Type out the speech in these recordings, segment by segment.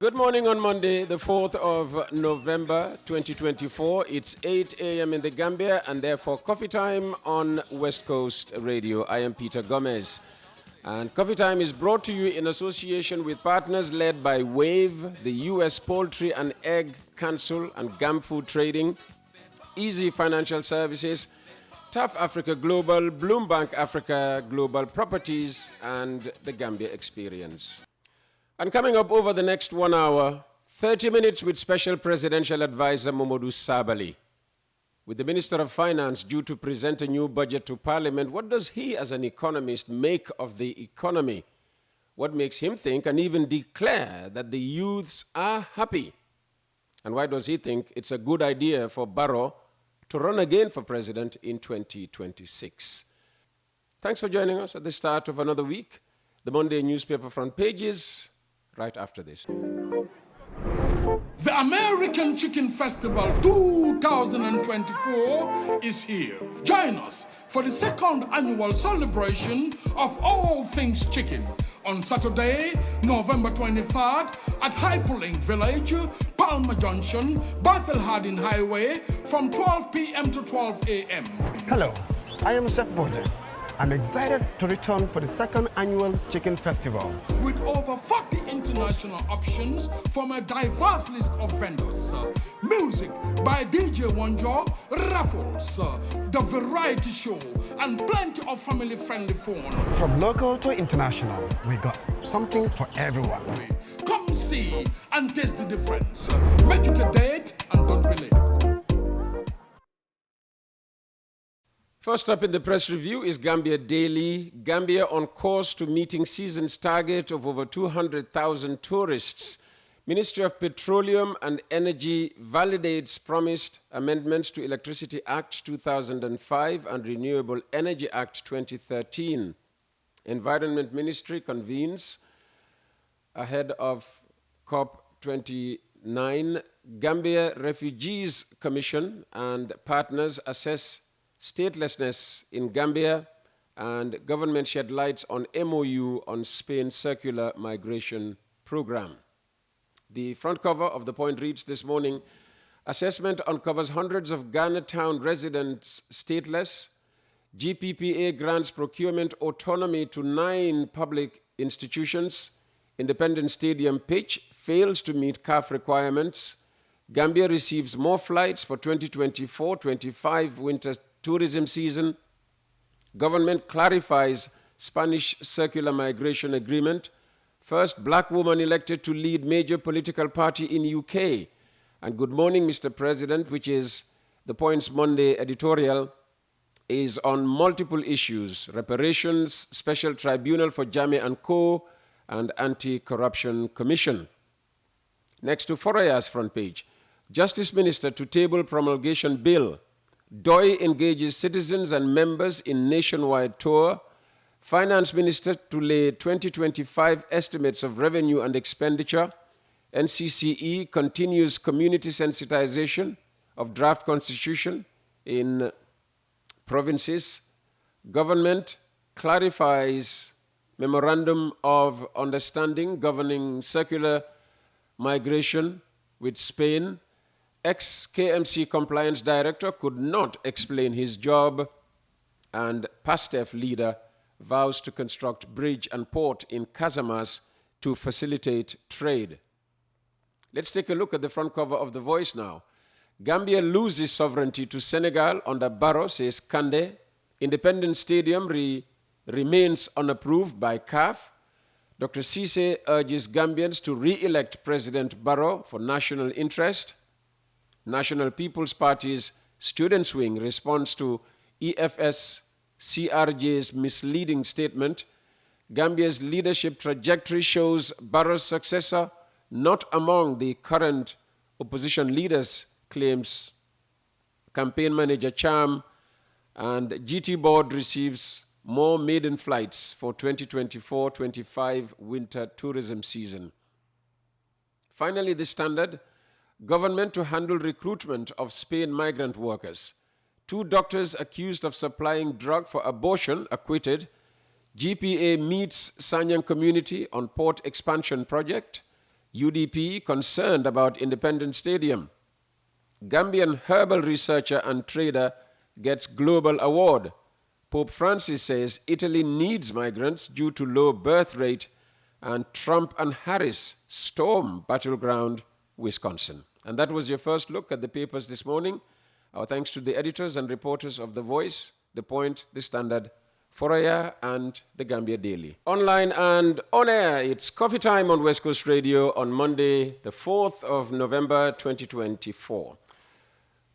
Good morning on Monday, the 4th of November 2024. It's 8 a.m. in the Gambia and therefore coffee time on West Coast Radio. I am Peter Gomez. And Coffee Time is brought to you in association with partners led by WAVE, the U.S. Poultry and Egg Council and GAMFood Trading, Easy Financial Services, Tough Africa Global, Bloombank Africa Global Properties, and the Gambia Experience. And coming up over the next 1 hour, 30 minutes with Special Presidential Advisor Momodou Sabally. With the Minister of Finance due to present a new budget to Parliament, what does he as an economist make of the economy? What makes him think and even declare that the youths are happy? And why does he think it's a good idea for Barrow to run again for president in 2026? Thanks for joining us at the start of another week. The Monday newspaper front pages right after this. The American Chicken Festival 2024 is here. Join us for the second annual celebration of all things chicken on Saturday, November 23rd at Hyperlink Village, Palmer Junction, Bethel Harding Highway from 12 p.m. to 12 a.m. Hello, I am Chef Boje. I'm excited to return for the second annual Chicken Festival. With over 40 international options from a diverse list of vendors. Music by DJ Wanjo, raffles, the variety show, and plenty of family-friendly fun. From local to international, we got something for everyone. Come see and taste the difference. Make it a date and don't be late. First up in the press review is Gambia Daily. Gambia on course to meeting season's target of over 200,000 tourists. Ministry of Petroleum and Energy validates promised amendments to Electricity Act 2005 and Renewable Energy Act 2013. Environment Ministry convenes ahead of COP29. Gambia Refugees Commission and partners assess statelessness in Gambia, and government shed lights on MOU on Spain's circular migration program. The front cover of The Point reads this morning, assessment uncovers hundreds of Ghana town residents stateless. GPPA grants procurement autonomy to 9 public institutions. Independent Stadium pitch fails to meet CAF requirements. Gambia receives more flights for 2024-25 winter tourism season. Government clarifies Spanish circular migration agreement. First black woman elected to lead major political party in UK. And Good Morning, Mr. President, which is The Point's Monday editorial, is on multiple issues: reparations, special tribunal for Jammeh and Co., and anti-corruption commission. Next to Foraya's front page, Justice Minister to table promulgation bill. DOI engages citizens and members in nationwide tour. Finance Minister to lay 2025 estimates of revenue and expenditure. NCCE continues community sensitization of draft constitution in provinces. Government clarifies memorandum of understanding governing circular migration with Spain. Ex-KMC compliance director could not explain his job, and PASTEF leader vows to construct bridge and port in Casamas to facilitate trade. Let's take a look at the front cover of The Voice now. Gambia loses sovereignty to Senegal under Barrow, says Kande. Independent Stadium remains unapproved by CAF. Dr. Cisse urges Gambians to re-elect President Barrow for national interest. National People's Party's Students' Wing responds to EFS CRJ's misleading statement. Gambia's leadership trajectory shows Barrow's successor not among the current opposition leaders, claims campaign manager Cham, and GT board receives more maiden flights for 2024-25 winter tourism season. Finally, The Standard, government to handle recruitment of Spain migrant workers. 2 doctors accused of supplying drug for abortion acquitted. GPA meets Sanyang community on port expansion project. UDP concerned about independent stadium. Gambian herbal researcher and trader gets global award. Pope Francis says Italy needs migrants due to low birth rate, and Trump and Harris storm battleground Wisconsin. And that was your first look at the papers this morning. Our thanks to the editors and reporters of The Voice, The Point, The Standard, Foraya, and The Gambia Daily. Online and on air, it's coffee time on West Coast Radio on Monday, the 4th of November, 2024.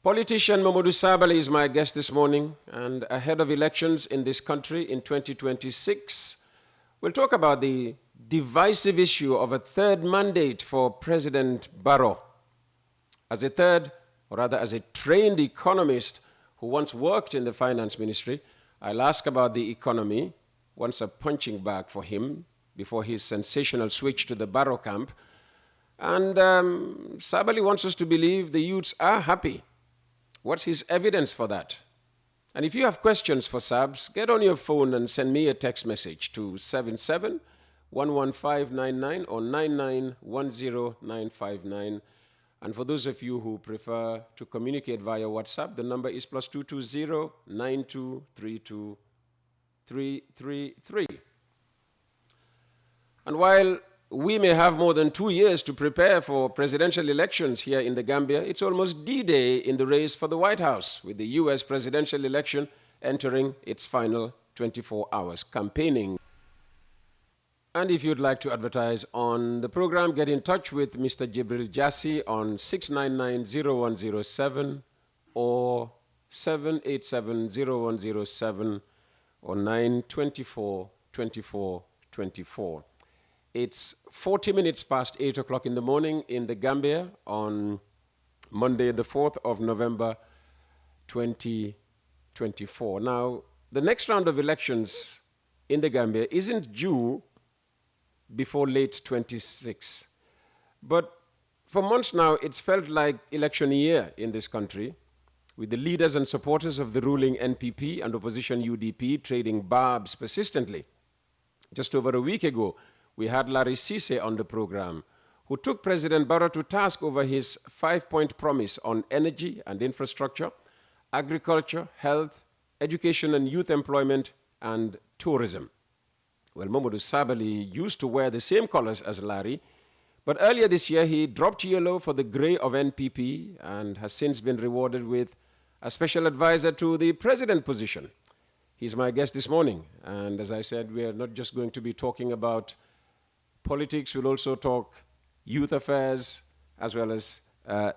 Politician Momodou Sabally is my guest this morning, and ahead of elections in this country in 2026, we'll talk about the divisive issue of a third mandate for President Barrow. As a trained economist who once worked in the finance ministry, I'll ask about the economy, once a punching bag for him before his sensational switch to the Barrow camp. And Sabally wants us to believe the youths are happy. What's his evidence for that? And if you have questions for Sabs, get on your phone and send me a text message to 77-11599 or 9910959. And for those of you who prefer to communicate via WhatsApp, the number is +220 9232 333. And while we may have more than 2 years to prepare for presidential elections here in the Gambia, it's almost D-Day in the race for the White House, with the U.S. presidential election entering its final 24 hours campaigning. And if you'd like to advertise on the program, get in touch with Mr. Jibril Jassi on 699-0107 or 787-0107 or 924-2424. It's 40 minutes past 8 o'clock in the morning in the Gambia on Monday, the 4th of November, 2024. Now, the next round of elections in the Gambia isn't due before late 26. But for months now, it's felt like election year in this country, with the leaders and supporters of the ruling NPP and opposition UDP trading barbs persistently. Just over a week ago, we had Larry Cisse on the program, who took President Barrow to task over his 5-point promise on energy and infrastructure, agriculture, health, education and youth employment, and tourism. Well, Momodou Sabally used to wear the same colors as Larry, but earlier this year he dropped yellow for the gray of NPP and has since been rewarded with a special advisor to the president position. He's my guest this morning, and as I said, we are not just going to be talking about politics, we'll also talk youth affairs as well as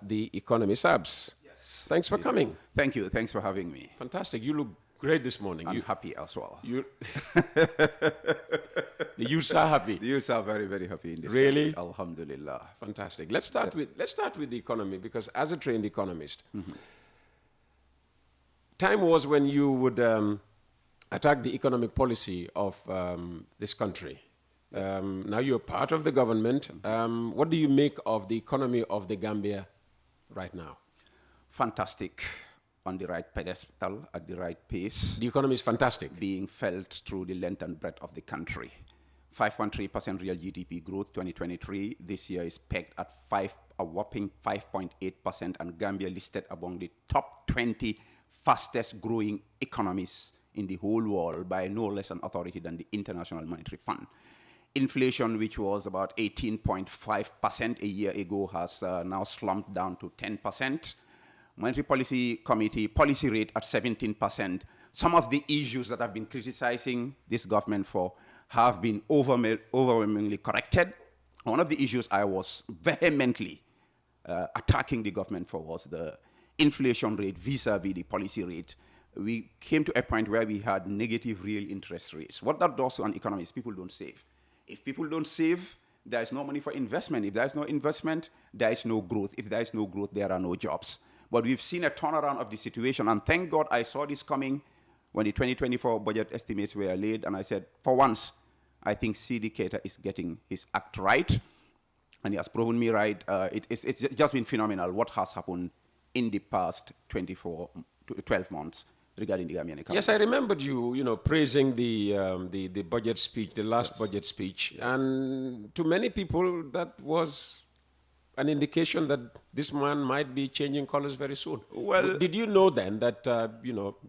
the economy. Sabs, yes. Thanks for coming. Thank you. Thanks for having me. Fantastic. You look great this morning. I'm happy as well. The youths are happy. The youths are very, very happy in this Really? country. Alhamdulillah. Fantastic. Let's start with the economy, because as a trained economist, time was when you would attack the economic policy of this country. Yes. Now you're part of the government. What do you make of the economy of the Gambia right now? Fantastic. On the right pedestal, at the right pace. The economy is fantastic. Being felt through the length and breadth of the country. 5.3% real GDP growth 2023. This year is pegged at a whopping 5.8%, and Gambia listed among the top 20 fastest growing economies in the whole world by no less an authority than the International Monetary Fund. Inflation, which was about 18.5% a year ago, has now slumped down to 10%. Monetary Policy Committee policy rate at 17%. Some of the issues that I've been criticizing this government for have been overwhelmingly corrected. One of the issues I was vehemently attacking the government for was the inflation rate vis-a-vis the policy rate. We came to a point where we had negative real interest rates. What that does to an economy is people don't save. If people don't save, there is no money for investment. If there is no investment, there is no growth. If there is no growth, there are no jobs. But we've seen a turnaround of the situation, and thank God I saw this coming when the 2024 budget estimates were laid, and I said, for once, I think CD Keita is getting his act right, and he has proven me right. It's just been phenomenal what has happened in the past 12 months. regarding the Gambian economy. Yes, I remembered you praising the budget speech, the last budget speech. Yes. And to many people, that was an indication that this man might be changing colors very soon. Well, did you know then that,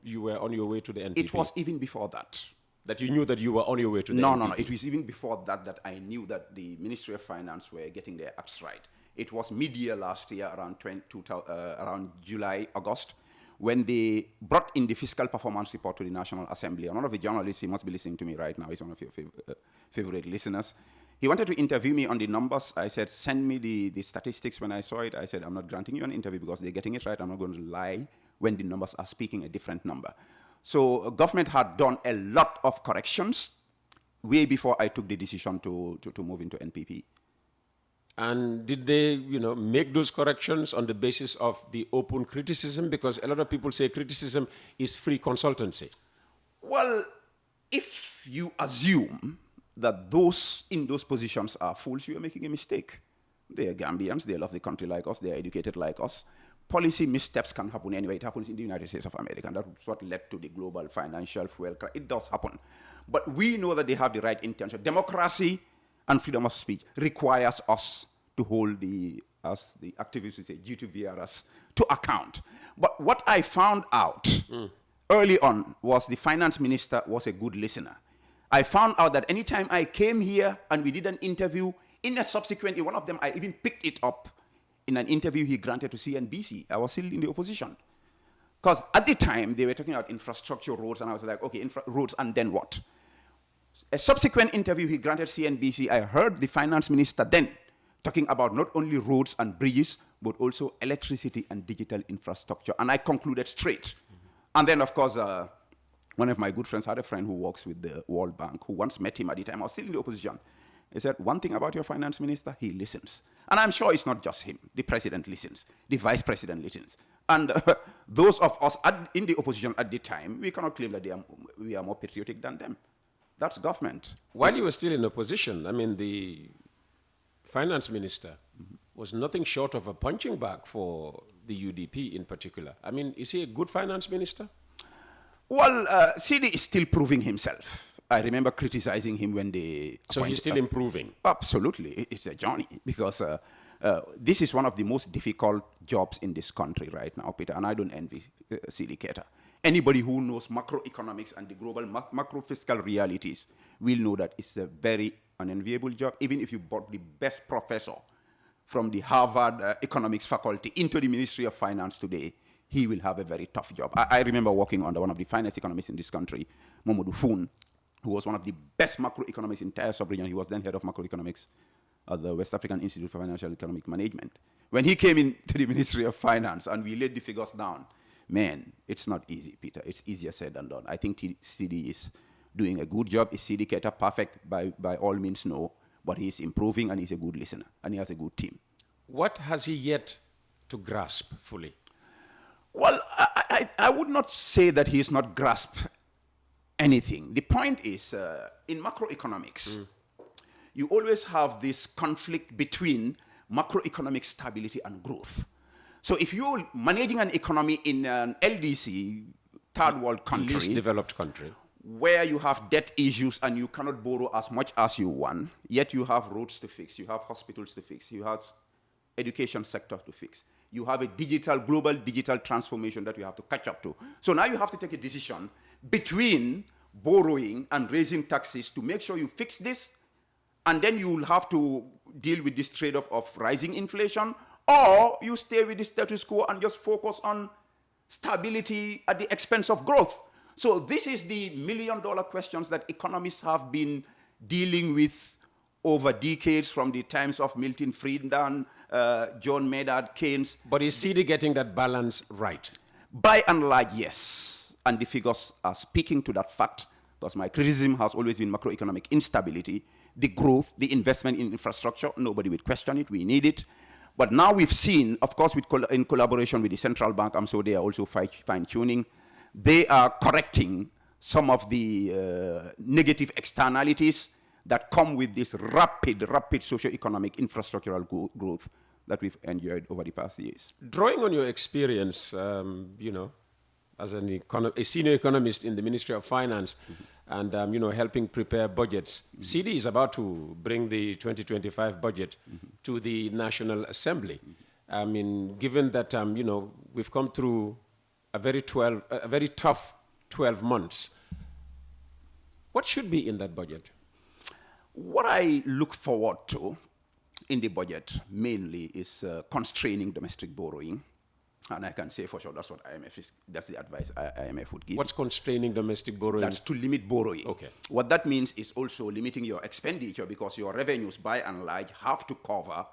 you were on your way to the NPP? It was even before that. That you knew that you were on your way to the No, NPP? no. It was even before that I knew that the Ministry of Finance were getting their acts right. It was mid-year last year, around July, August, when they brought in the fiscal performance report to the National Assembly. And one of the journalists, he must be listening to me right now, he's one of your favorite listeners. He wanted to interview me on the numbers. I said, send me the statistics. When I saw it, I said, I'm not granting you an interview because they're getting it right. I'm not going to lie when the numbers are speaking a different number. So government had done a lot of corrections way before I took the decision to move into NPP. And did they, make those corrections on the basis of the open criticism? Because a lot of people say criticism is free consultancy. Well, if you assume that those in those positions are fools, you are making a mistake. They are Gambians, they love the country like us, they are educated like us. Policy missteps can happen anyway. It happens in the United States of America, and that's what led to the global financial fuel crisis. It does happen. But we know that they have the right intention. Democracy and freedom of speech requires us to hold as the activists would say, GTVRS, to account. But what I found out early on was the finance minister was a good listener. I found out that anytime I came here and we did an interview, in a subsequently, one of them, I even picked it up in an interview he granted to CNBC. I was still in the opposition. Because at the time, they were talking about infrastructure, roads, and I was like, okay, roads, and then what? A subsequent interview he granted CNBC, I heard the finance minister then talking about not only roads and bridges, but also electricity and digital infrastructure. And I concluded straight. And then, of course, one of my good friends had a friend who works with the World Bank, who once met him at the time. I was still in the opposition. He said, one thing about your finance minister, he listens. And I'm sure it's not just him. The president listens. The vice president listens. And those of us in the opposition at the time, we cannot claim that we are more patriotic than them. That's government. While you were still in opposition, I mean, the finance minister was nothing short of a punching bag for the UDP in particular. I mean, is he a good finance minister? Well, CD is still proving himself. I remember criticizing him when they... So he's still improving? Absolutely. It's a journey because this is one of the most difficult jobs in this country right now, Peter, and I don't envy CD Keita. Anybody who knows macroeconomics and the global macro-fiscal realities will know that it's a very unenviable job. Even if you brought the best professor from the Harvard economics faculty into the Ministry of Finance today, he will have a very tough job. I remember working under one of the finest economists in this country, Momodou Sabally, who was one of the best macroeconomists in the entire sub-region. He was then head of macroeconomics at the West African Institute for Financial and Economic Management. When he came into the Ministry of Finance and we laid the figures down, man, it's not easy, Peter. It's easier said than done. I think CD is doing a good job. Is CD Keita perfect? By all means, no. But he's improving and he's a good listener and he has a good team. What has he yet to grasp fully? Well, I would not say that he has not grasped anything. The point is, in macroeconomics, you always have this conflict between macroeconomic stability and growth. So if you're managing an economy in an LDC, third world country, least developed country, where you have debt issues and you cannot borrow as much as you want, yet you have roads to fix, you have hospitals to fix, you have education sector to fix, you have a global digital transformation that you have to catch up to. So now you have to take a decision between borrowing and raising taxes to make sure you fix this, and then you will have to deal with this trade-off of rising inflation, or you stay with the status quo and just focus on stability at the expense of growth. So this is the million-dollar questions that economists have been dealing with over decades, from the times of Milton Friedman, John Maynard Keynes. But is CD getting that balance right? By and large, yes. And the figures are speaking to that fact, because my criticism has always been macroeconomic instability, the growth, the investment in infrastructure. Nobody would question it. We need it. But now we've seen, of course, in collaboration with the central bank, I'm sure they are also fine-tuning, they are correcting some of the negative externalities that come with this rapid socio-economic infrastructural growth that we've enjoyed over the past years. Drawing on your experience, as a senior economist in the Ministry of Finance, and helping prepare budgets. CD is about to bring the 2025 budget to the National Assembly. I mean, given that we've come through a very tough 12 months, what should be in that budget? What I look forward to in the budget mainly is constraining domestic borrowing. And I can say for sure that's what that's the advice IMF would give. What's constraining domestic borrowing? That's to limit borrowing. Okay. What that means is also limiting your expenditure, because your revenues by and large have to cover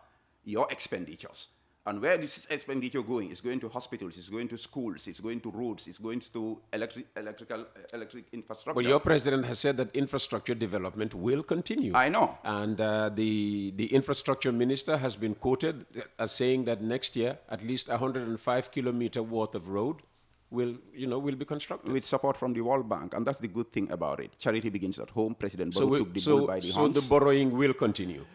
your expenditures. And where this expenditure going? It's going to hospitals, it's going to schools, it's going to roads, it's going to electric infrastructure. But your president has said that infrastructure development will continue. I know. And the infrastructure minister has been quoted as saying that next year, at least 105 kilometer worth of road will be constructed. With support from the World Bank. And that's the good thing about it. Charity begins at home. President Momodou took the bull by the horns. So the borrowing will continue?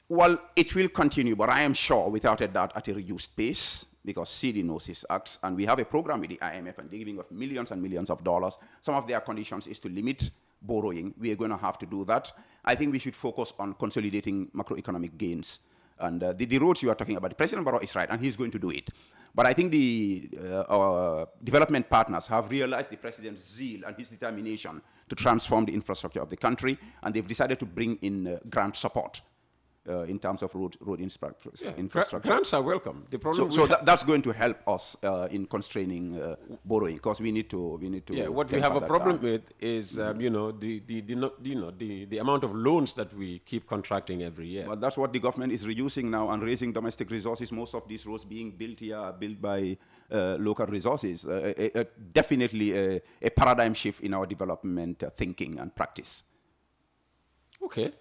Well, it will continue, but I am sure, without a doubt, at a reduced pace, because CD knows his acts, and we have a program with the IMF and the giving of millions and millions of dollars. Some of their conditions is to limit borrowing. We are going to have to do that. I think we should focus on consolidating macroeconomic gains. And the roads you are talking about, President Barrow is right, and he's going to do it. But I think our development partners have realized the president's zeal and his determination to transform the infrastructure of the country, and they've decided to bring in grant support. In terms of road infrastructure. Grants are welcome. The problem that's going to help us in constraining borrowing, because we need to. Yeah, what we have a problem with is the amount of loans that we keep contracting every year. But that's what the government is reducing now and raising domestic resources. Most of these roads being built here are built by local resources. Definitely a paradigm shift in our development thinking and practice. Okay,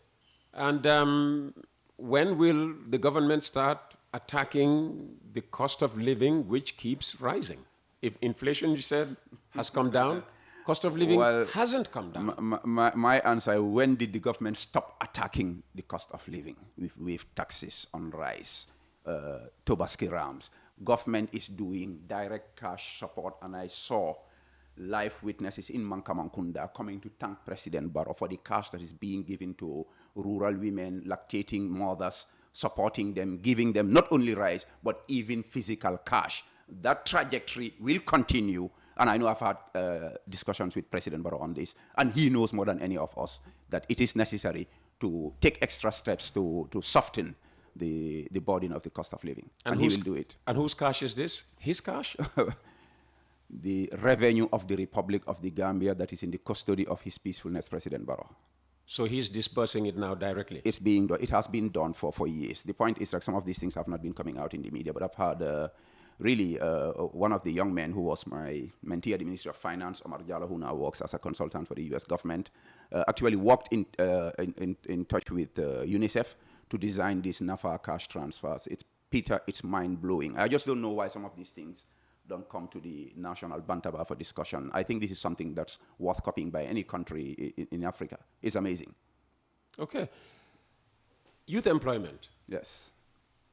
and. When will the government start attacking the cost of living, which keeps rising? If inflation, you said, has come down, cost of living hasn't come down. My answer, when did the government stop attacking the cost of living with taxes on rice, Tobaski rams? Government is doing direct cash support, and I saw live witnesses in Mankamankunda coming to thank President Barrow for the cash that is being given to rural women, lactating mothers, supporting them, giving them not only rice, but even physical cash. That trajectory will continue, and I know I've had discussions with President Barrow on this, and he knows more than any of us that it is necessary to take extra steps to soften the burden of the cost of living, and he will do it. And whose cash is this? His cash? The revenue of the Republic of the Gambia that is in the custody of His Peacefulness, President Barrow. So he's dispersing it now directly? It has been done for years. The point is that some of these things have not been coming out in the media, but I've had one of the young men who was my mentee at the Ministry of Finance, Omar Jallo, who now works as a consultant for the U.S. government, actually worked in touch with UNICEF to design these NAFA cash transfers. It's mind-blowing. I just don't know why some of these things don't come to the national bantaba for discussion. I think this is something that's worth copying by any country in Africa. It's amazing. Okay. Youth employment. Yes.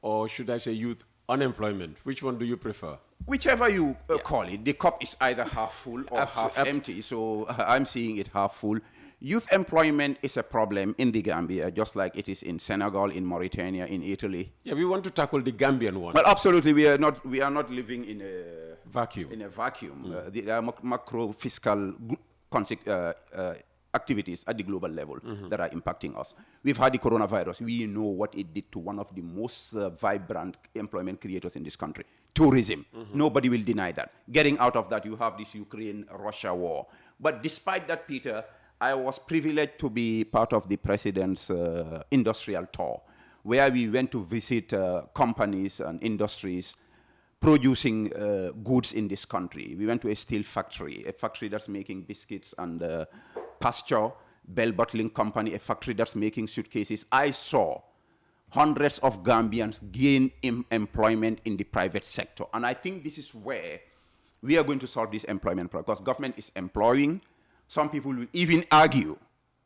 Or should I say youth unemployment? Which one do you prefer? Whichever you call it. The cup is either half full or half empty. So I'm seeing it half full. Youth employment is a problem in the Gambia, just like it is in Senegal, in Mauritania, in Italy. Yeah, we want to tackle the Gambian one. Well, absolutely, we are not living in a vacuum. There are macro fiscal activities at the global level that are impacting us. We've had the coronavirus. We know what it did to one of the most vibrant employment creators in this country, tourism. Nobody will deny that. Getting out of that, you have this Ukraine-Russia war. But despite that, Peter, I was privileged to be part of the president's industrial tour, where we went to visit companies and industries producing goods in this country. We went to a steel factory, a factory that's making biscuits and pasture, Bell Bottling Company, a factory that's making suitcases. I saw hundreds of Gambians gain employment in the private sector. And I think this is where we are going to solve this employment problem, because government is employing. Some people will even argue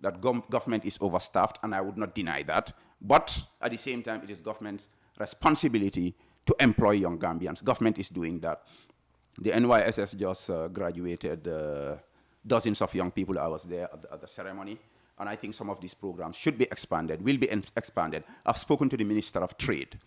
that government is overstaffed, and I would not deny that. But at the same time, it is government's responsibility to employ young Gambians. Government is doing that. The NYSS just graduated dozens of young people. I was there at the ceremony. And I think some of these programs should be expanded, will be expanded. I've spoken to the Minister of Trade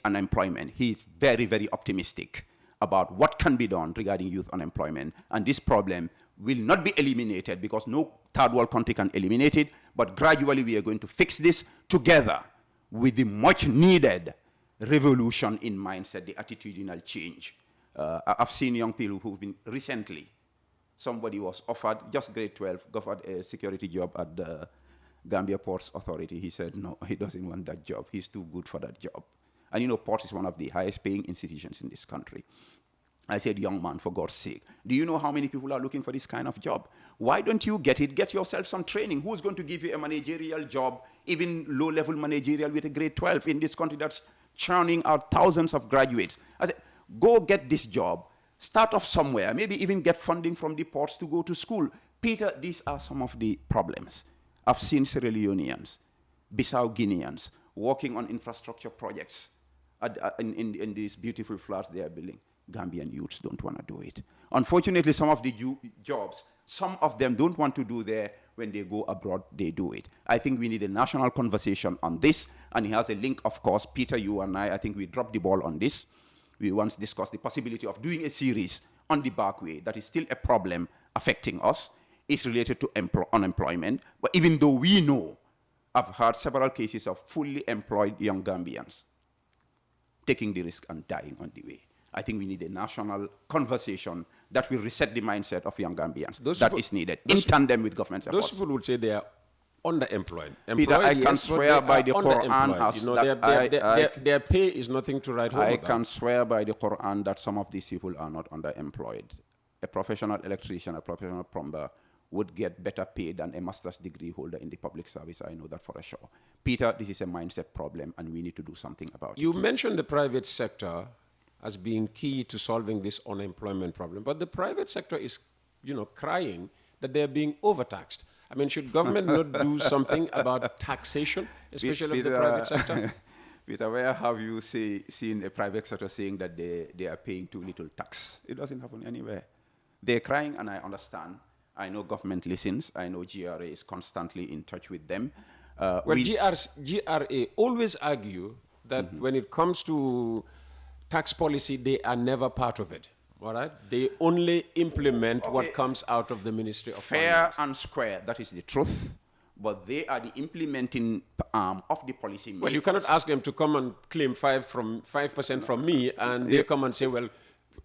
and Employment. He's very, very optimistic about what can be done regarding youth unemployment. And this problem will not be eliminated because no third world country can eliminate it. But gradually we are going to fix this together with the much needed revolution in mindset, the attitudinal change. I've seen young people who've been recently, somebody was offered, just grade 12, offered a security job at the Gambia Ports Authority. He said, no, he doesn't want that job. He's too good for that job. And you know, Ports is one of the highest paying institutions in this country. I said, young man, for God's sake, do you know how many people are looking for this kind of job? Why don't you get it? Get yourself some training. Who's going to give you a managerial job, even low-level managerial with a grade 12 in this country that's churning out thousands of graduates? I said, go get this job. Start off somewhere, maybe even get funding from the ports to go to school. Peter, these are some of the problems. I've seen Sierra Leoneans, Bissau Guineans, working on infrastructure projects in these beautiful flats they are building. Gambian youths don't want to do it. Unfortunately, some of the jobs, some of them don't want to do there. When they go abroad, they do it. I think we need a national conversation on this, and he has a link, of course. Peter, you and I think we dropped the ball on this. We once discussed the possibility of doing a series on the back way that is still a problem affecting us. It's related to unemployment. But even though we know, I've heard several cases of fully employed young Gambians taking the risk and dying on the way. I think we need a national conversation that will reset the mindset of young Gambians. That is needed in tandem with government efforts. Those people would say they are underemployed. Peter, I can swear by the Quran their pay is nothing to write home about. I can swear by the Quran that some of these people are not underemployed. A professional electrician, a professional plumber would get better pay than a master's degree holder in the public service. I know that for sure. Peter, this is a mindset problem, and we need to do something about it. You mentioned the private sector as being key to solving this unemployment problem, but the private sector is, crying that they're being overtaxed. I mean, should government not do something about taxation, especially of the private sector? Peter, where have you seen a private sector saying that they are paying too little tax? It doesn't happen anywhere. They're crying, and I understand. I know government listens. I know GRA is constantly in touch with them. GRA always argue that when it comes to tax policy, they are never part of it. All right? They only implement what comes out of the Ministry of Finance. Fair and square, that is the truth. But they are the implementing arm of the policy makers. Well, you cannot ask them to come and claim 5% from me, and they come and say, well,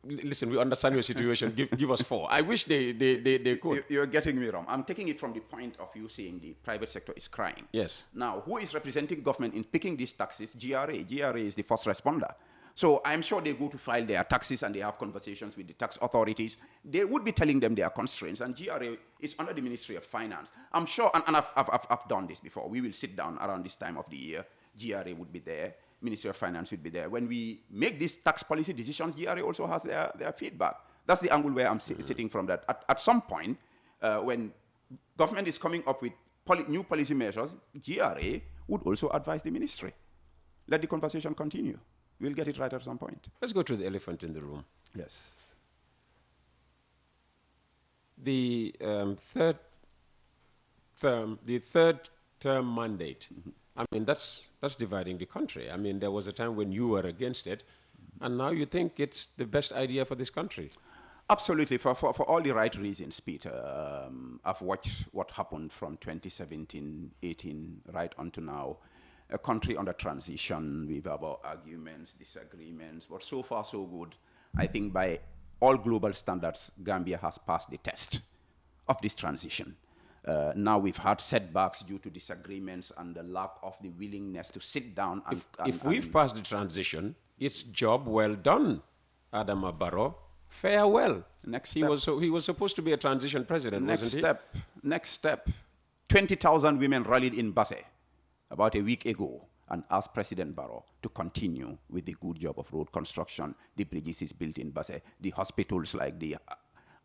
listen, we understand your situation, give us 4. I wish they could. You're getting me wrong. I'm taking it from the point of you saying the private sector is crying. Yes. Now, who is representing government in picking these taxes? GRA. GRA is the first responder. So I'm sure they go to file their taxes and they have conversations with the tax authorities. They would be telling them their constraints, and GRA is under the Ministry of Finance. I'm sure, and I've done this before. We will sit down around this time of the year. GRA would be there. Ministry of Finance would be there. When we make these tax policy decisions, GRA also has their feedback. That's the angle where I'm sitting from that. At some point, when government is coming up with new policy measures, GRA would also advise the ministry. Let the conversation continue. We'll get it right at some point. Let's go to the elephant in the room. Yes. The third term mandate. I mean, that's dividing the country. I mean, there was a time when you were against it, and now you think it's the best idea for this country. Absolutely, for all the right reasons, Peter. I've watched what happened from 2017, 18, right on to now. A country under transition with our arguments, disagreements, but so far so good. I think by all global standards, Gambia has passed the test of this transition. Now we've had setbacks due to disagreements and the lack of the willingness to sit down. If we've passed the transition, it's job well done, Adama Barrow. Farewell. Next step. He was supposed to be a transition president, wasn't he? Next step. 20,000 women rallied in Basse about a week ago and asked President Barrow to continue with the good job of road construction. The bridges is built in Basse. The hospitals like the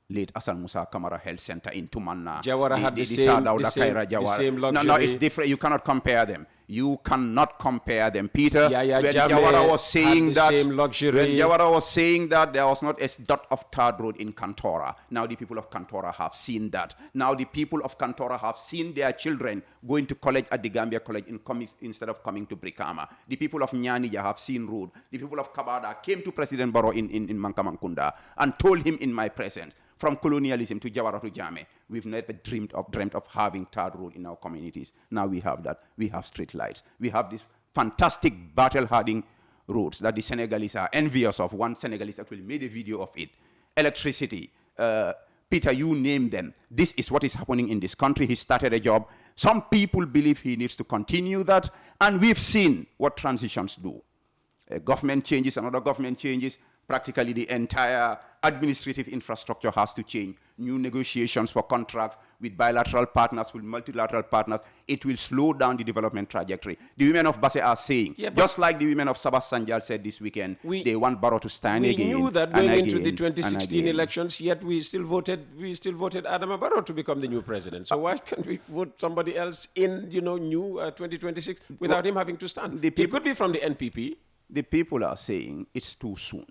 late Hassan Musa Kamara Health Center in Tumanna. Jawara had the same luxury. No, it's different. You cannot compare them. You cannot compare them, Peter. Yaya when Jammeh Jawara was saying had the that, same luxury. when Jawara was saying that there was not a dot of tarred road in Kantora. Now the people of Kantora have seen that. Now the people of Kantora have seen their children going to college at the Gambia College instead of coming to Brikama. The people of Nyanija have seen road. The people of Kabada came to President Barrow in Mankamankunda and told him in my presence, from colonialism to Jawara to Jammeh, we've never dreamt of having tarred road in our communities. Now we have that. We have street lights. We have these fantastic battle-hardened roads that the Senegalese are envious of. One Senegalese actually made a video of it. Electricity. Peter, you name them. This is what is happening in this country. He started a job. Some people believe he needs to continue that. And we've seen what transitions do. Government changes, another government changes. Practically the entire administrative infrastructure has to change. New negotiations for contracts with bilateral partners, with multilateral partners. It will slow down the development trajectory. The women of Basse are saying, just like the women of Sabah Sanjal said this weekend, they want Barrow to stand again. We knew that going into the 2016 again. elections, yet we still voted Adama Barrow to become the new president. So why can't we vote somebody else in, new 2026 without him having to stand? He could be from the NPP. The people are saying it's too soon.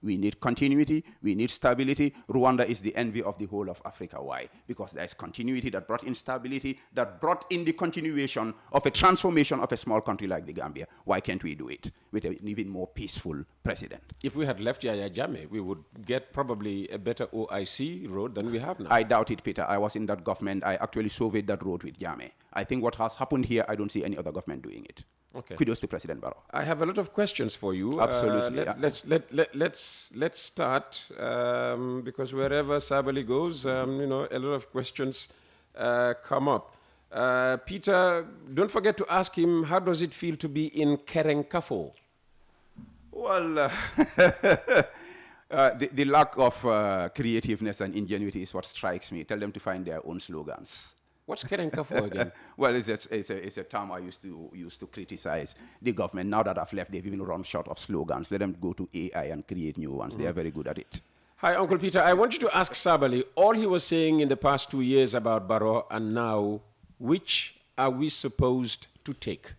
We need continuity. We need stability. Rwanda is the envy of the whole of Africa. Why? Because there is continuity that brought in stability, that brought in the continuation of a transformation of a small country like the Gambia. Why can't we do it with an even more peaceful president? If we had left Yaya Jammeh, we would get probably a better OIC road than we have now. I doubt it, Peter. I was in that government. I actually surveyed that road with Jammeh. I think what has happened here, I don't see any other government doing it. Okay. Kudos to President Barrow. I have a lot of questions for you. Absolutely. Let's start because wherever Sabali goes, a lot of questions come up. Peter, don't forget to ask him, how does it feel to be in Kerenkafo? Well, the lack of creativeness and ingenuity is what strikes me. Tell them to find their own slogans. What's Kerenkafo again? Well, it's a term I used to criticize the government. Now that I've left, they've even run short of slogans. Let them go to AI and create new ones. They are very good at it. Hi, Uncle Peter. I want you to ask Sabali, all he was saying in the past 2 years about Barrow and now, which are we supposed to take?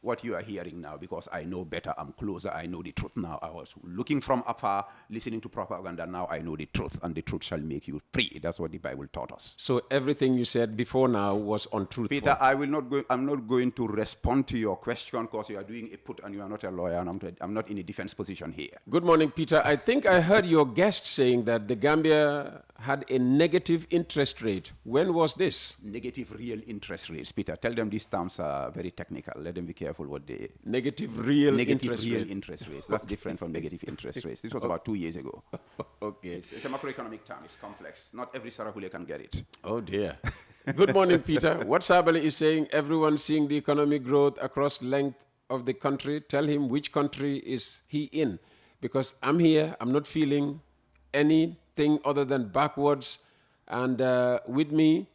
What you are hearing now, because I know better, I'm closer, I know the truth now. I was looking from afar, listening to propaganda. Now I know the truth, and the truth shall make you free. That's what the Bible taught us. So everything you said before now was untruthful. Peter, I'm not going to respond to your question because you are doing a put and you are not a lawyer, and I'm not in a defense position here. Good morning, Peter. I think I heard your guest saying that the Gambia had a negative interest rate. When was this? Negative real interest rates. Peter, tell them these terms are very technical. Let them be careful what they... Negative real interest rates. That's different from negative interest rates. This was about 2 years ago. Okay. It's a macroeconomic term. It's complex. Not every Sarahule can get it. Oh, dear. Good morning, Peter. What Sabali is saying, everyone seeing the economic growth across length of the country, tell him which country is he in. Because I'm here, I'm not feeling anything other than backwards. And with me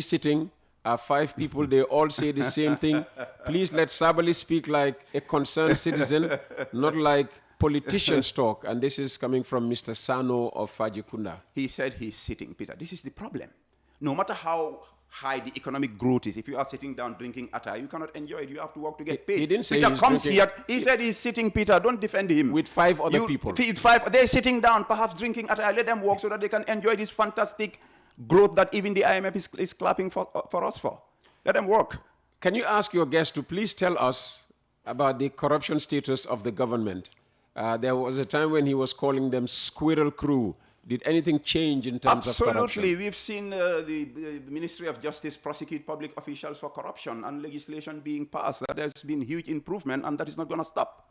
sitting are 5 people. They all say the same thing. Please let Sabali speak like a concerned citizen, not like politicians talk. And this is coming from Mr. Sano of Fajikunda. He said he's sitting, Peter. This is the problem. No matter how high the economic growth is, if you are sitting down drinking atay, you cannot enjoy it. You have to work to get paid. He didn't say Peter he's comes drinking. here. He said he's sitting, Peter. Don't defend him. With 5 other people. They're sitting down, perhaps drinking atay. Let them work so that they can enjoy this fantastic growth that even the IMF is clapping for us for. Let them work. Can you ask your guest to please tell us about the corruption status of the government? There was a time when he was calling them squirrel crew. Did anything change in terms of corruption? Absolutely. We've seen the Ministry of Justice prosecute public officials for corruption and legislation being passed. That has been huge improvement, and that is not going to stop.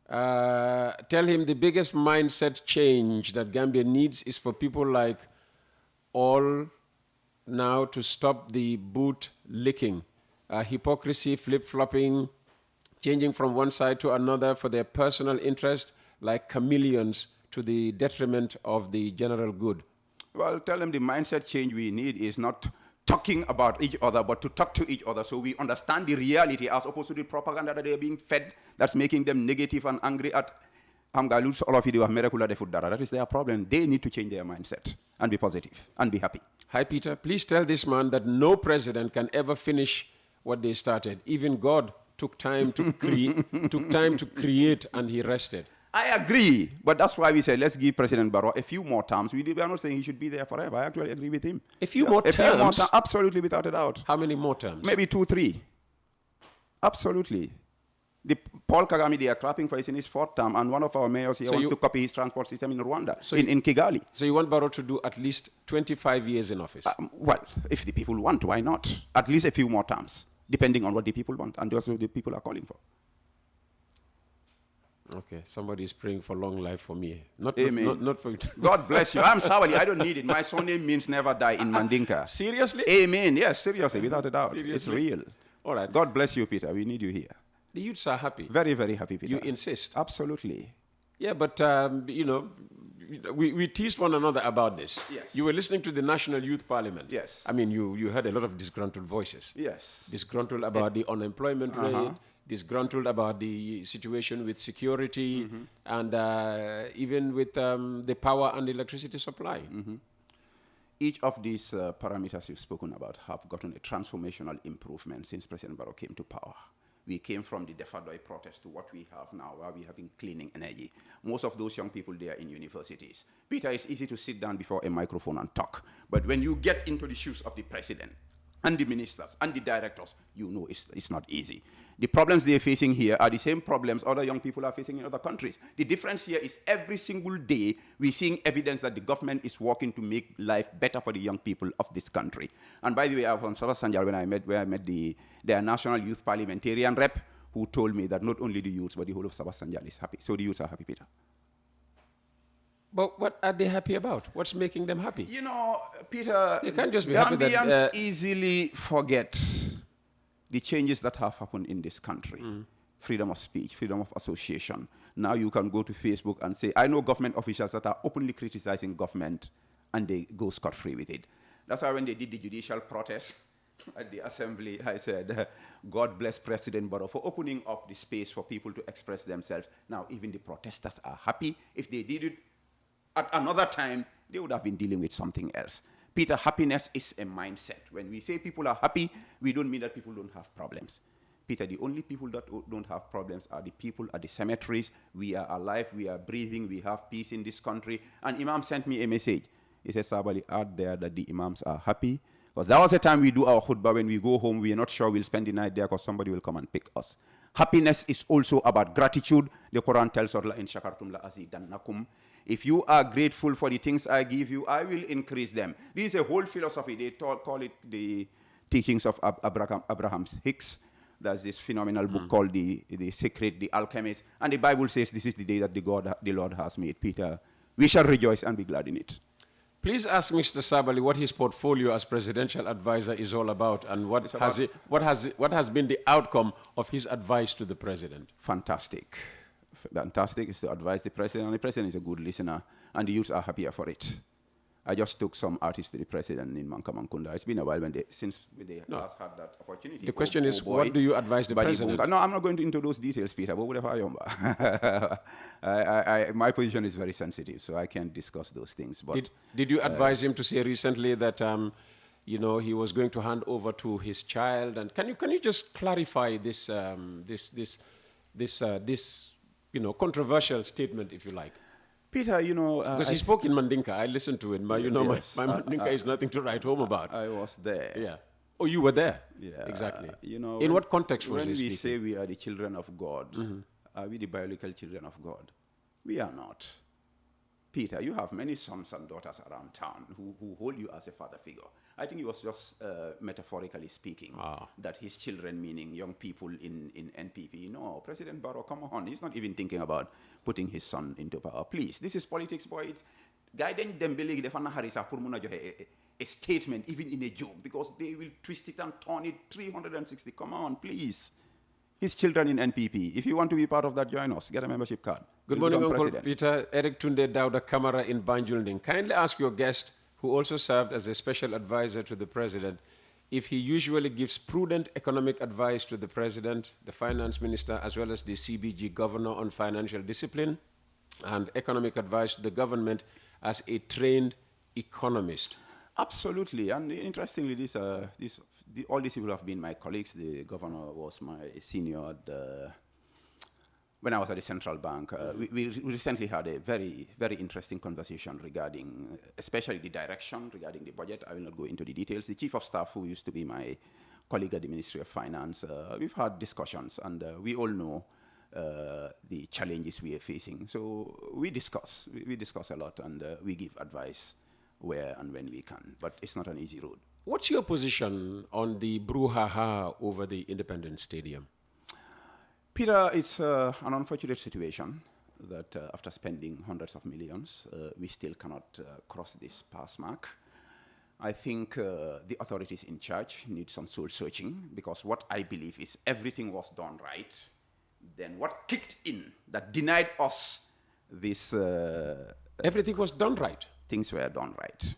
Tell him the biggest mindset change that Gambia needs is for people like all now to stop the boot licking, hypocrisy, flip-flopping, changing from one side to another for their personal interest, like chameleons, to the detriment of the general good. Well, tell them the mindset change we need is not talking about each other, but to talk to each other so we understand the reality as opposed to the propaganda that they are being fed that's making them negative and angry at that is their problem. They need to change their mindset and be positive and be happy. Hi, Peter. Please tell this man that no president can ever finish what they started. Even God took time to create, and he rested. I agree, but that's why we say let's give President Barrow a few more terms. We are not saying he should be there forever. I actually agree with him. A few more terms? Absolutely, without a doubt. How many more terms? Maybe 2, 3. Absolutely. Paul Kagame, they are clapping for us in his 4th term, and one of our mayors here wants to copy his transport system in Rwanda, in Kigali. So you want Barrow to do at least 25 years in office? Well, if the people want, why not? At least a few more terms, depending on what the people want, and that's what the people are calling for. Okay, somebody is praying for long life for me. Amen. Not for God bless you. I'm Sabali. I don't need it. My surname means never die in Mandinka. Seriously? Amen. Yes, seriously, without a doubt. Seriously? It's real. All right. God bless you, Peter. We need you here. The youths are happy. Very, very happy, Peter. You insist. Absolutely. Yeah, but, we teased one another about this. Yes. You were listening to the National Youth Parliament. Yes. I mean, you heard a lot of disgruntled voices. Yes. Disgruntled about the unemployment rate, disgruntled about the situation with security, and even with the power and electricity supply. Each of these parameters you've spoken about have gotten a transformational improvement since President Barrow came to power. We came from the Defadoi protest to what we have now, where we are having cleaning energy. Most of those young people, they are in universities. Peter, it's easy to sit down before a microphone and talk. But when you get into the shoes of the president and the ministers and the directors, you know it's not easy. The problems they are facing here are the same problems other young people are facing in other countries. The difference here is every single day we're seeing evidence that the government is working to make life better for the young people of this country. And by the way, I was from Sabasanjal where I met their national youth parliamentarian rep, who told me that not only the youths, but the whole of Sabasanjal is happy. So the youths are happy, Peter. But what are they happy about? What's making them happy? You know, Peter, you can't just be happy that, Gambians easily forget the changes that have happened in this country. Freedom of speech, freedom of association. Now you can go to Facebook and say, I know government officials that are openly criticizing government, and they go scot-free with it. That's why when they did the judicial protest at the assembly, I said, God bless President Barrow for opening up the space for people to express themselves. Now even the protesters are happy. If they did it at another time, they would have been dealing with something else. Peter, happiness is a mindset. When we say people are happy, we don't mean that people don't have problems. Peter, the only people that don't have problems are the people at the cemeteries. We are alive, we are breathing, we have peace in this country. And Imam sent me a message. He said, Sabali, out there that the Imams are happy. Because that was the time we do our khutbah. When we go home, we are not sure we'll spend the night there because somebody will come and pick us. Happiness is also about gratitude. The Quran tells us, La in shakartum la azidannakum. If you are grateful for the things I give you, I will increase them. This is a whole philosophy. They call it the teachings of Abraham Hicks. There's this phenomenal book called the Secret, the Alchemist. And the Bible says this is the day that the Lord has made. Peter, we shall rejoice and be glad in it. Please ask Mr. Sabally what his portfolio as presidential advisor is all about, and what has been the outcome of his advice to the president. Fantastic. Fantastic is to advise the president, and the president is a good listener, and the youths are happier for it. I just took some artists to the president in Mankamankunda. It's been a while since they last had that opportunity. The question is, what do you advise the president? No, I'm not going into those details, Peter. My position is very sensitive, so I can't discuss those things. But did you advise him to say recently that he was going to hand over to his child? And can you just clarify this controversial statement, if you like? Peter, because he spoke in Mandinka. I listened to it. My Mandinka is nothing to write home about. I was there. Yeah. Oh, you were there? Yeah. Exactly. In what context was this? When we say we are the children of God, are we the biological children of God? We are not. Peter, you have many sons and daughters around town who hold you as a father figure. I think he was just metaphorically speaking that his children, meaning young people in NPP. No, President Barrow, come on. He's not even thinking about putting his son into power. Please, this is politics, boy. It's guiding Dembele defana harisa purmuna a statement, even in a joke, because they will twist it and turn it 360. Come on, please. His children in NPP. If you want to be part of that, join us. Get a membership card. Good morning, Uncle Peter. Eric Tunde Dauda Kamara in Banjulding. Kindly ask your guest, who also served as a special advisor to the president, if he usually gives prudent economic advice to the president, the finance minister, as well as the CBG governor on financial discipline, and economic advice to the government as a trained economist. Absolutely. And interestingly, all these people have been my colleagues. The governor was my senior when I was at the central bank. We recently had a very, very interesting conversation regarding, especially the direction regarding the budget. I will not go into the details. The chief of staff, who used to be my colleague at the Ministry of Finance, we've had discussions, and we all know the challenges we are facing. So we discuss a lot, and we give advice where and when we can. But it's not an easy road. What's your position on the brouhaha over the Independence Stadium? Peter, it's an unfortunate situation that after spending hundreds of millions, we still cannot cross this pass mark. I think the authorities in charge need some soul searching, because what I believe is everything was done right. Then what kicked in that denied us this... Everything was done right. Things were done right.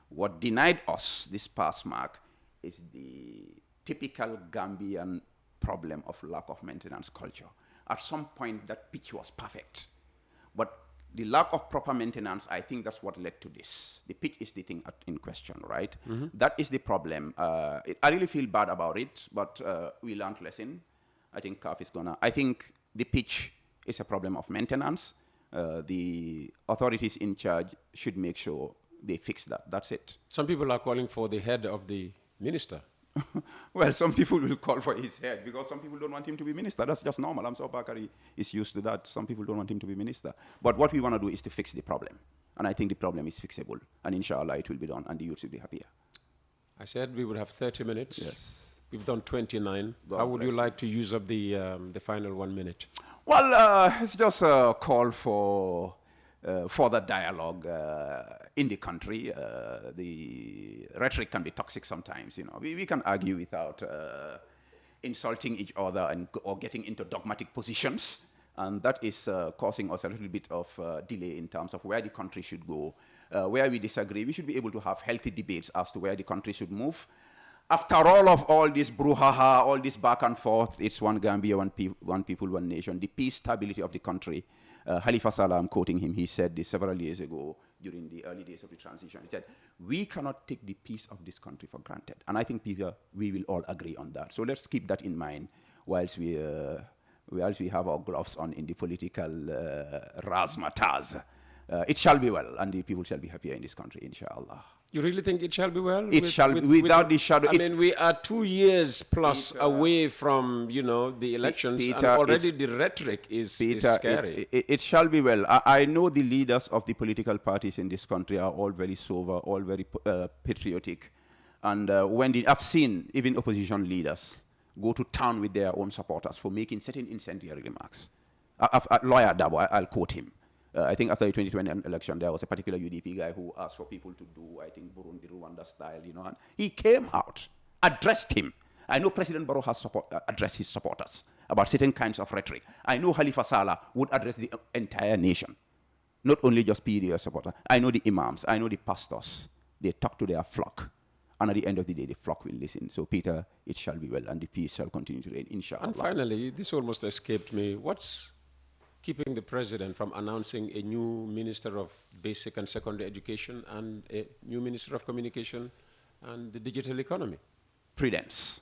What denied us this pass mark is the typical Gambian problem of lack of maintenance culture. At some point, that pitch was perfect. But the lack of proper maintenance, I think that's what led to this. The pitch is the thing in question, right? Mm-hmm. That is the problem. I really feel bad about it, but we learned lesson. I think CAF is gonna... I think the pitch is a problem of maintenance. The authorities in charge should make sure they fix that. That's it. Some people are calling for the head of the minister. Well, some people will call for his head because some people don't want him to be minister. That's just normal. I'm so Bakari is used to that. Some people don't want him to be minister. But what we want to do is to fix the problem. And I think the problem is fixable. And inshallah, it will be done, and the youth will be happier. I said we would have 30 minutes. Yes. We've done 29. God How would you bless like to use up the final 1 minute? Well, it's just a call for further dialogue in the country. The rhetoric can be toxic sometimes. You know, we can argue without insulting each other or getting into dogmatic positions, and that is causing us a little bit of delay in terms of where the country should go. Where we disagree, we should be able to have healthy debates as to where the country should move. After all this brouhaha, all this back and forth, it's one Gambia, one people, one nation. The peace, stability of the country. Khalifa Saleh, I'm quoting him, he said this several years ago during the early days of the transition. He said, we cannot take the peace of this country for granted. And I think we will all agree on that. So let's keep that in mind whilst we have our gloves on in the political razzmatazz. It shall be well, and the people shall be happier in this country, inshallah. You really think it shall be well? It shall be, without the shadow. I mean, we are 2 years plus away from, the elections, Peter, and already the rhetoric is scary. It shall be well. I know the leaders of the political parties in this country are all very sober, all very patriotic. And I've seen even opposition leaders go to town with their own supporters for making certain incendiary remarks. Lawyer Dabo, I'll quote him. I think after the 2020 election, there was a particular UDP guy who asked for people to do, I think, Burundi, Rwanda style, and he came out, addressed him. I know President Barrow has addressed his supporters about certain kinds of rhetoric. I know Khalifa Saleh would address the entire nation, not only just PDS supporters. I know the imams, I know the pastors. They talk to their flock. And at the end of the day, the flock will listen. So, Peter, it shall be well, and the peace shall continue to reign, inshallah. And finally, this almost escaped me. What's keeping the president from announcing a new minister of basic and secondary education and a new minister of communication and the digital economy? Prudence.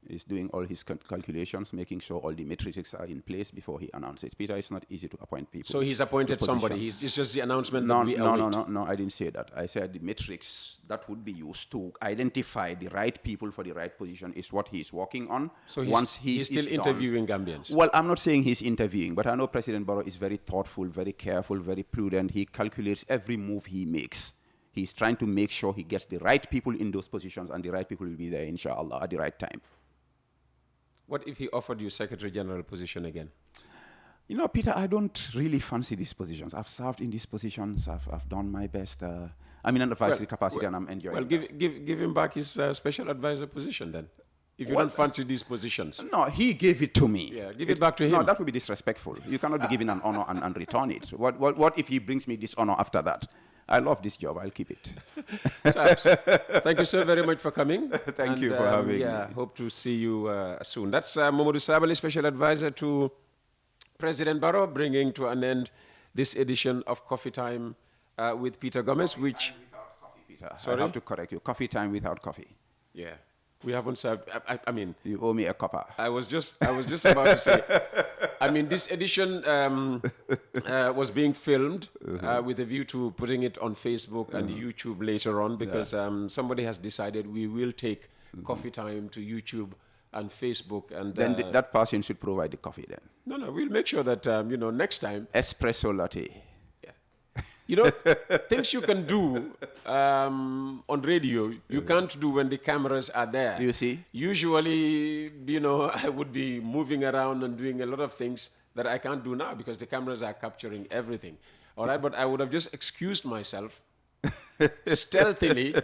He's doing all his calculations, making sure all the metrics are in place before he announces. Peter, it's not easy to appoint people. So he's appointed somebody. It's just the announcement that we await. No, I didn't say that. I said the metrics that would be used to identify the right people for the right position is what he's working on. So he's still interviewing Gambians? Well, I'm not saying he's interviewing, but I know President Barrow is very thoughtful, very careful, very prudent. He calculates every move he makes. He's trying to make sure he gets the right people in those positions, and the right people will be there, inshallah, at the right time. What if he offered you Secretary General position again? Peter, I don't really fancy these positions. I've served in these positions. I've done my best. I'm in an advisory capacity, and I'm enjoying it. Well, give him back his special advisor position then. If you don't fancy these positions. No, he gave it to me. Yeah, give it back to him. No, that would be disrespectful. You cannot be given an honor and return it. What if he brings me dishonor after that? I love this job. I'll keep it. Sabs, thank you so very much for coming. Thank you for having me. Hope to see you soon. That's Momodou Sabally, Special Advisor to President Barrow, bringing to an end this edition of Coffee Time with Peter Gomez, which... Without coffee, Peter. Sorry? I have to correct you. Coffee time without coffee. Yeah. We haven't served. I mean, You owe me a copper. I was just about to say. I mean, this edition was being filmed with a view to putting it on Facebook and YouTube later on, because somebody has decided we will take coffee time to YouTube and Facebook, and Then that person should provide the coffee then. no, we'll make sure that next time. Espresso latte. Things you can do on radio, you can't do when the cameras are there. You see? Usually, I would be moving around and doing a lot of things that I can't do now because the cameras are capturing everything. All right, but I would have just excused myself, stealthily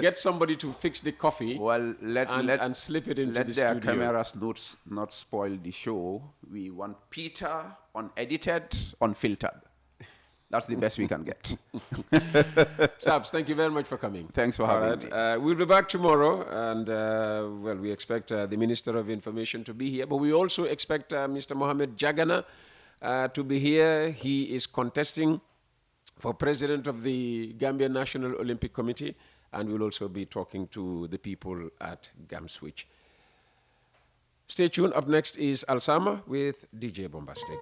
get somebody to fix the coffee, Well, and slip it into the studio. Let their cameras not spoil the show. We want Peter unedited, unfiltered. That's the best we can get. Sabs, thank you very much for coming. Thanks for having me. We'll be back tomorrow, and we expect the Minister of Information to be here, but we also expect Mr. Mohamed Jagana to be here. He is contesting for President of the Gambian National Olympic Committee, and we'll also be talking to the people at GamSwitch. Stay tuned. Up next is Alsama with DJ Bombastic.